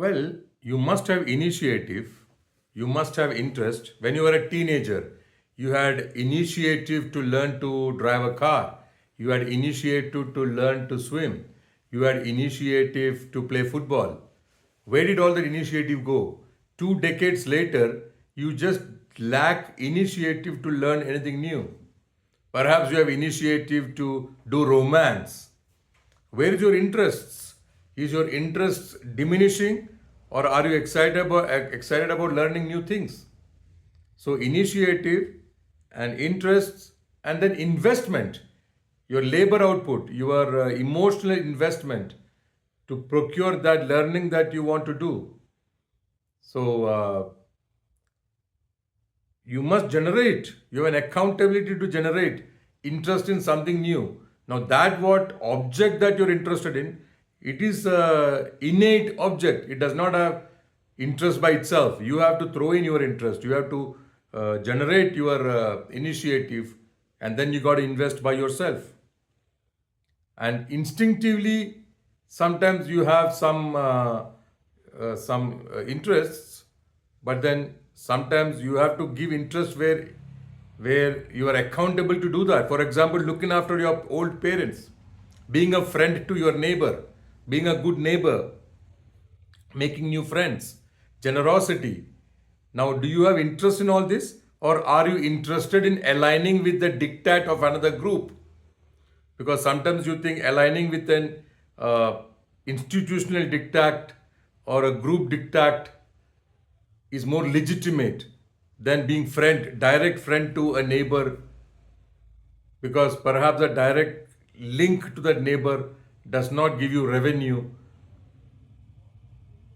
Well, you must have initiative, you must have interest. When you were a teenager, you had initiative to learn to drive a car, you had initiative to learn to swim, you had initiative to play football. Where did all that initiative go? 2 decades later, you just lack initiative to learn anything new. Perhaps you have initiative to do romance. Where is your interests? Is your interests diminishing, or are you excited about learning new things? So initiative and interests, and then investment, your labor output, your emotional investment to procure that learning that you want to do. So you must generate, you have an accountability to generate interest in something new. Now that what object that you're interested in, it is a innate object, it does not have interest by itself. You have to throw in your interest, you have to generate your initiative, and then you got to invest by yourself. And instinctively, sometimes you have some interests, but then sometimes you have to give interest where you are accountable to do that. For example, looking after your old parents, being a friend to your neighbor, being a good neighbor, making new friends, generosity. Now, do you have interest in all this, or are you interested in aligning with the diktat of another group? Because sometimes you think aligning with an institutional diktat or a group diktat is more legitimate than being direct friend to a neighbor, because perhaps a direct link to that neighbor does not give you revenue.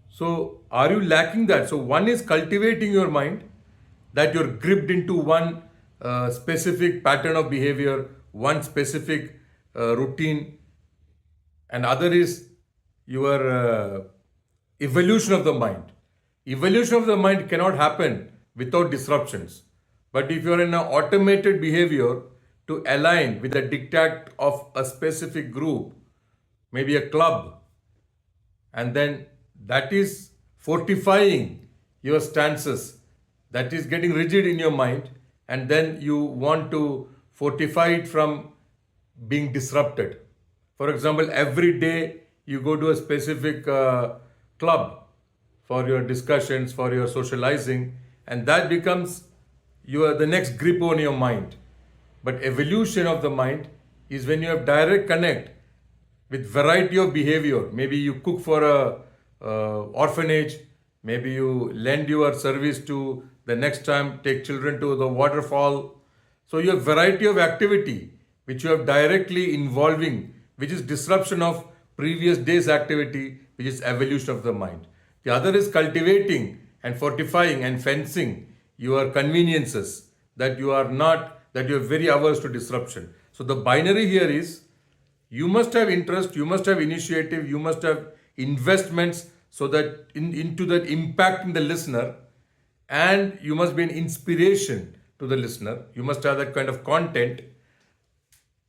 So are you lacking that? So one is cultivating your mind, that you're gripped into one specific pattern of behavior, one specific routine, and other is your evolution of the mind. Evolution of the mind cannot happen without disruptions. But if you're in an automated behavior to align with the diktat of a specific group, maybe a club, and then that is fortifying your stances, that is getting rigid in your mind, and then you want to fortify it from being disrupted. For example, every day you go to a specific club for your discussions, for your socializing, and that becomes the next grip on your mind. But evolution of the mind is when you have direct connect with variety of behavior. Maybe you cook for a orphanage, maybe you lend your service to the next time take children to the waterfall. So you have variety of activity which you have directly involving, which is disruption of previous day's activity, which is evolution of the mind. The other is cultivating and fortifying and fencing your conveniences, that you are very averse to disruption. So the binary here is, you must have interest, you must have initiative, you must have investments, so that into that impact in the listener, and you must be an inspiration to the listener. You must have that kind of content.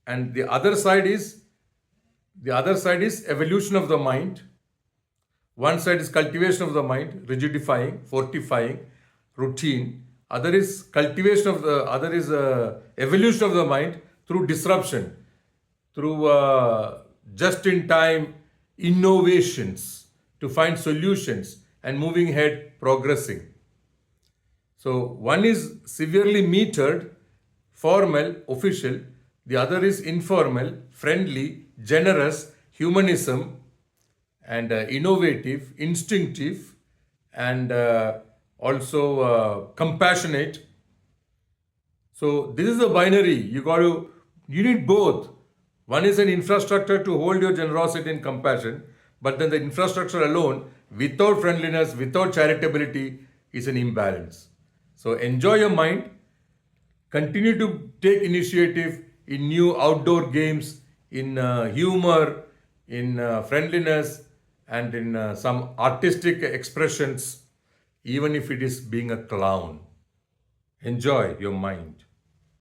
And the other side is evolution of the mind. One side is cultivation of the mind, rigidifying, fortifying, routine. Other is evolution of the mind through disruption, through just-in-time innovations to find solutions and moving ahead, progressing. So one is severely metered, formal, official. The other is informal, friendly, generous, humanism, and innovative, instinctive, and also compassionate. So this is the binary. You need both. One is an infrastructure to hold your generosity and compassion, but then the infrastructure alone, without friendliness, without charitability, is an imbalance. So enjoy your mind, continue to take initiative in new outdoor games, in humor, in friendliness, and in some artistic expressions, even if it is being a clown. Enjoy your mind.